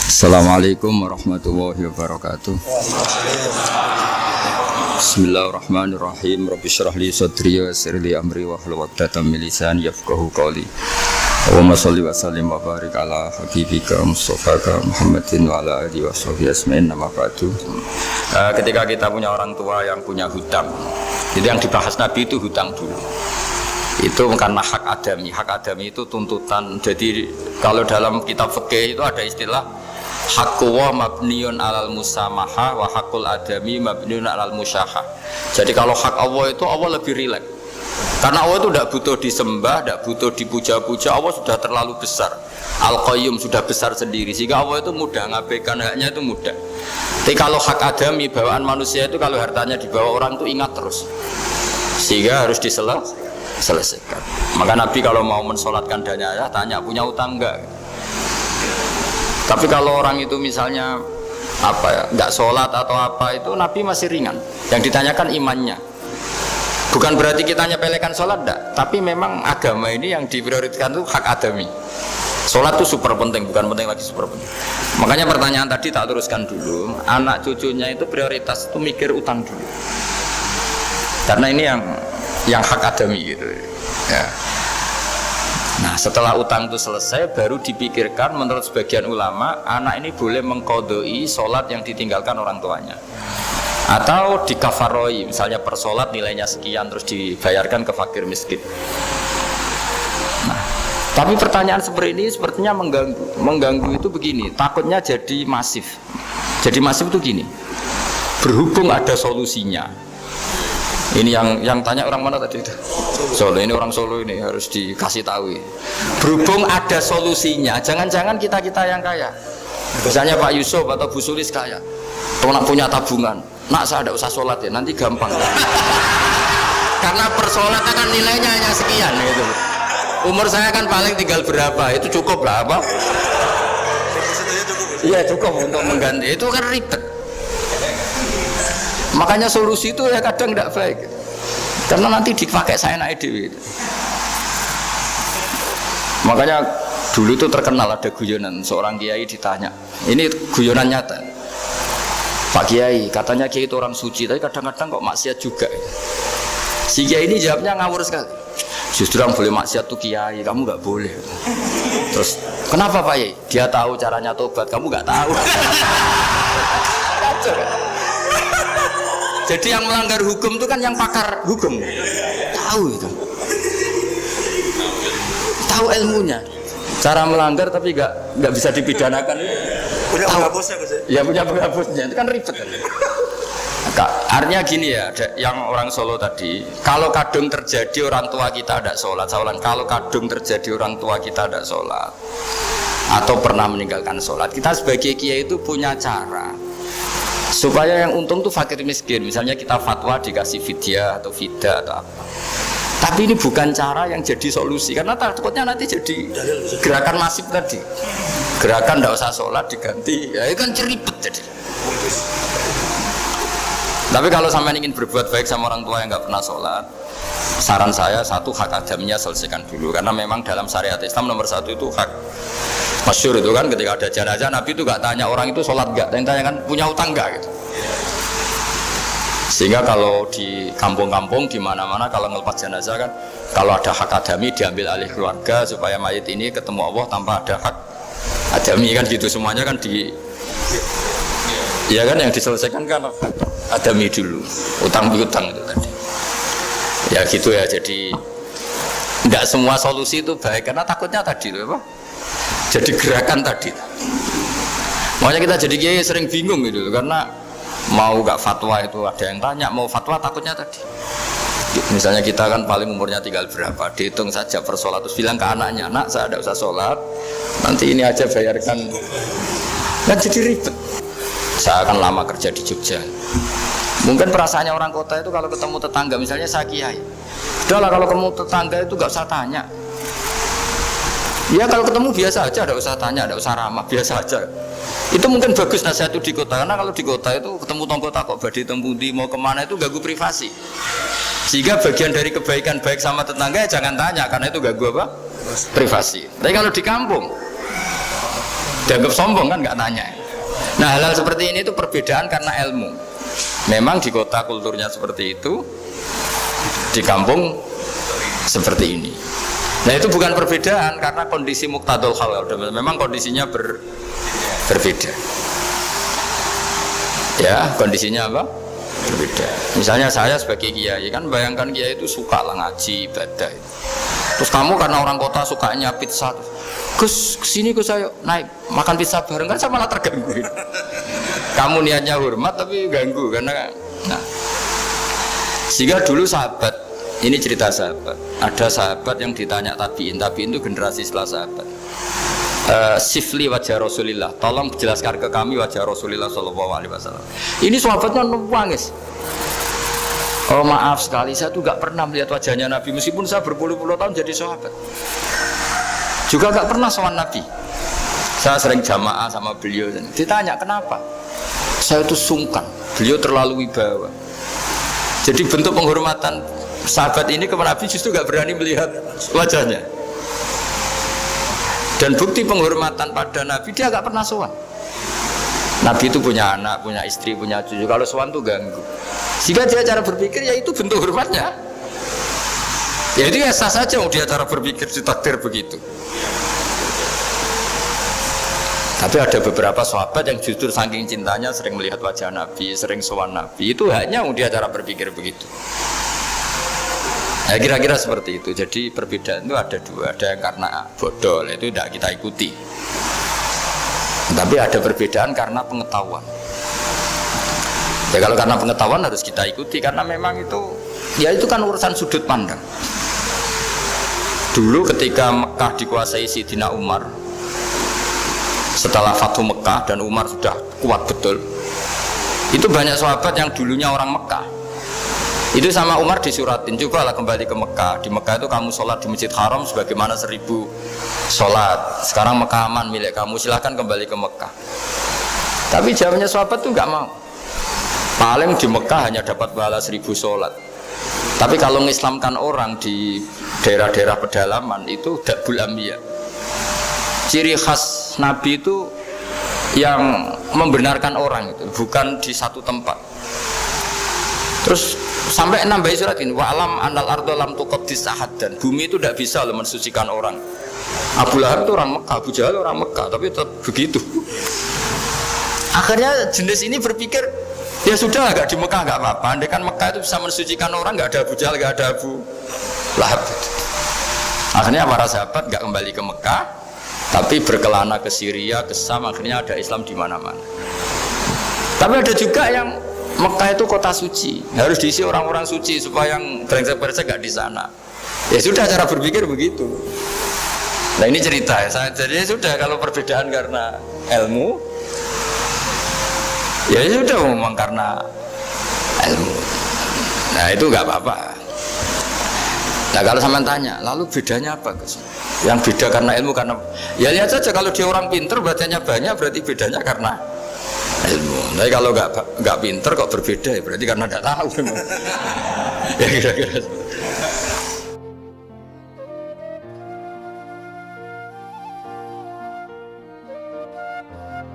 Assalamualaikum warahmatullahi wabarakatuh. Bismillahirrahmanirrahim. Rabbi shrah li sadri wa yassir li amri wa hlul 'uqdatam min lisani yafqahu qawli. Allahumma shalli wa sallim wa barik ala habibika Mustafa Muhammadin wa ala alihi wa sahbihi asma'in. Nama ba'du. Ketika kita punya orang tua yang punya hutang, jadi yang dibahas Nabi itu hutang dulu. Itu karena hak adami. Hak adami itu tuntutan. Jadi kalau dalam kitab fikih itu ada istilah haqqu wa mabniun alal musamaha wa haqqul adami mabniun alal musyaha. Jadi kalau hak Allah itu Allah lebih rileks. Karena Allah itu tidak butuh disembah, tidak butuh dipuja-puja. Allah sudah terlalu besar. Al-Qayyum sudah besar sendiri. Sehingga Allah itu mudah ngabaikan haknya, itu mudah. Tapi kalau hak adami, bawaan manusia itu kalau hartanya dibawa orang itu ingat terus. Sehingga harus diselesaikan. Maka Nabi kalau mau mensolatkan danyanya tanya punya utang enggak. Tapi kalau orang itu misalnya enggak sholat atau apa, itu Nabi masih ringan. Yang ditanyakan imannya. Bukan berarti kita nyepelekan sholat, enggak. Tapi memang agama ini yang diprioritaskan itu hak adami. Sholat itu super penting, bukan penting lagi super penting. Makanya pertanyaan tadi tak teruskan dulu. Anak cucunya itu prioritas itu mikir utang dulu. Karena ini yang hak adami gitu. Ya. Nah, setelah utang itu selesai, baru dipikirkan menurut sebagian ulama, anak ini boleh mengqodoi sholat yang ditinggalkan orang tuanya. Atau dikafaroi, misalnya per sholat nilainya sekian, terus dibayarkan ke fakir miskin. Nah, tapi pertanyaan seperti ini sepertinya mengganggu. Mengganggu itu begini, takutnya jadi masif. Jadi masif itu gini, berhubung ada solusinya. Ini yang tanya orang mana tadi itu? Solo. Ini orang Solo ini harus dikasih tahu. Berhubung ada solusinya, jangan-jangan kita yang kaya. Misalnya Pak Yusuf atau Bu Sulis kaya. Kalau nak punya tabungan, nak saya tidak usah sholat ya, nanti gampang. Karena per sholat kan nilainya hanya sekian gitu. Umur saya kan paling tinggal berapa, itu cukup lah apa? Iya cukup untuk mengganti, itu kan ribet. Makanya solusi itu ya kadang tidak baik. Karena nanti dipakai saya naik dewi. Makanya dulu itu terkenal ada guyonan, seorang kiai ditanya. Ini guyonan nyata. Pak Kiai, katanya Kiai itu orang suci, tapi kadang-kadang kok maksiat juga. Si Kiai ini jawabnya ngawur sekali. Justru yang boleh maksiat tuh Kiai, kamu nggak boleh. Terus kenapa Pak Kiai? Dia tahu caranya tobat, kamu nggak tahu. Kacau kan? Jadi yang melanggar hukum itu kan yang pakar hukum. Tahu itu. Tahu ilmunya. Cara melanggar tapi nggak bisa dipidanakan. Punya penghapusnya Gus. Ya punya penghapusnya. Itu kan ribet. Artinya gini ya, yang orang Solo tadi, kalau kadung terjadi orang tua kita ada sholat, kalau kadung terjadi orang tua kita ada sholat atau pernah meninggalkan sholat, kita sebagai kiai itu punya cara supaya yang untung tuh fakir miskin. Misalnya kita fatwa dikasih fidyah atau fida atau apa. Tapi ini bukan cara yang jadi solusi, karena takutnya nanti jadi gerakan masif tadi. Gerakan tidak usah sholat diganti, ya itu kan ceribet jadi. Tapi kalau sampai ingin berbuat baik sama orang tua yang nggak pernah sholat, saran saya satu, hak adamnya selesaikan dulu. Karena memang dalam syariat Islam nomor satu itu hak. Masyhur itu kan ketika ada jenazah, Nabi itu gak tanya orang itu sholat gak, yang tanya kan punya utang gak gitu. Sehingga kalau di kampung-kampung di mana-mana kalau ngelepas jenazah kan, kalau ada hak adami diambil alih keluarga supaya mayit ini ketemu Allah tanpa ada hak adami kan gitu. Semuanya kan ya kan yang diselesaikan kan adami dulu, utang piutang itu tadi. Ya gitu ya, jadi tidak semua solusi itu baik karena takutnya tadi loh apa? Jadi gerakan tadi. Makanya kita jadi kiai sering bingung gitu karena mau gak fatwa itu ada yang tanya, mau fatwa takutnya tadi. Misalnya kita kan paling umurnya tinggal berapa, dihitung saja per sholat, terus bilang ke anaknya, nak saya tidak usah sholat, nanti ini aja bayarkan. Kan jadi ribet. Saya akan lama kerja di Jogja. Mungkin perasaannya orang kota itu kalau ketemu tetangga, misalnya saya kiai, udahlah kalau ketemu tetangga itu gak usah tanya. Ya kalau ketemu biasa aja, tidak usah tanya, tidak usah ramah, biasa aja. Itu mungkin bagus nasihat itu di kota, karena kalau di kota itu ketemu tonggo takok badhe tempundi mau kemana itu ganggu privasi. Sehingga bagian dari kebaikan baik sama tetangga ya jangan tanya, karena itu ganggu apa? Privasi. Tapi kalau di kampung Dianggap sombong kan nggak tanya. Nah hal-hal seperti ini itu perbedaan karena ilmu. Memang di kota kulturnya seperti itu, di kampung seperti ini. Nah itu bukan perbedaan karena kondisi muqtadul hal. Memang kondisinya berbeda. Ya kondisinya apa? Berbeda. Misalnya saya sebagai kiai kan bayangkan kiai itu suka lah ngaji ibadah. Terus kamu karena orang kota sukanya pizza, Gus kesini Gus ayo naik makan pizza bareng, kan saya malah terganggu. Kamu niatnya hormat tapi ganggu karena nah. Sehingga dulu sahabat, ini cerita sahabat, ada sahabat yang ditanya tabiin itu generasi setelah sahabat. Sifli wajah Rasulillah, tolong jelaskan ke kami wajah Rasulillah Shallallahu Alaihi Wasallam. Ini sahabatnya nangis. Oh maaf sekali, saya tuh gak pernah melihat wajahnya Nabi meskipun saya berpuluh-puluh tahun jadi sahabat. Juga gak pernah sowan Nabi. Saya sering jamaah sama beliau. Ditanya kenapa? Saya tuh sungkan. Beliau terlalu wibawa. Jadi bentuk penghormatan sahabat ini kepada Nabi justru gak berani melihat wajahnya. Dan bukti penghormatan pada Nabi, dia gak pernah sowan. Nabi itu punya anak, punya istri, punya cucu. Kalau sowan tuh ganggu. Jika dia cara berpikir, ya itu bentuk hormatnya. Ya itu ya sah saja, dia cara berpikir ditakdir begitu. Tapi ada beberapa sahabat yang justru saking cintanya sering melihat wajah Nabi, sering sowan Nabi. Itu hanya dia cara berpikir begitu. Ya kira-kira seperti itu. Jadi perbedaan itu ada dua. Ada yang karena bodoh, itu tidak kita ikuti. Tapi ada perbedaan karena pengetahuan. Ya kalau karena pengetahuan harus kita ikuti karena memang itu, ya itu kan urusan sudut pandang. Dulu ketika Mekah dikuasai Sayyidina Umar, setelah Fathu Mekah dan Umar sudah kuat betul, itu banyak sahabat yang dulunya orang Mekah. Itu sama Umar disuratin, cobalah kembali ke Mekah. Di Mekah itu kamu sholat di Masjid Haram sebagaimana 1000 sholat. Sekarang Mekah aman milik kamu, silahkan kembali ke Mekah. Tapi jawabnya sahabat tuh nggak mau. Paling di Mekah hanya dapat pahala 1000 sholat. Tapi kalau mengislamkan orang di daerah-daerah pedalaman itu dakbul ambiya. Ciri khas Nabi itu yang membenarkan orang itu, bukan di satu tempat. Terus sampai nambahi surat ini, wa alam anal ardo lam tuqaddis ahad, dan bumi itu tidak bisa loh mensucikan orang. Abu Lahab itu orang Mekah, Abu Jahal orang Mekah, tapi tetap begitu. Akhirnya jenis ini berpikir, ya sudah agak di Mekah nggak apa-apa. Andai kan Mekah itu bisa mensucikan orang, nggak ada Abu Jahal, nggak ada Abu Lahab. Akhirnya para sahabat nggak kembali ke Mekah, tapi berkelana ke Syria, ke Syam. Akhirnya ada Islam di mana-mana. Tapi ada juga yang Mekah itu kota suci, harus diisi orang-orang suci supaya yang brengsek-brengsek gak di sana. Ya sudah, cara berpikir begitu. Nah ini cerita ya, jadi sudah kalau perbedaan karena ilmu, ya sudah memang karena ilmu. Nah itu nggak apa-apa. Nah kalau sampean tanya, lalu bedanya apa Gus? Yang beda karena ilmu karena, ya lihat saja kalau dia orang pinter bacanya banyak, berarti bedanya karena ilmu. Tapi kalau nggak pinter kok berbeda, ya berarti karena nggak tahu. Ya kira-kira.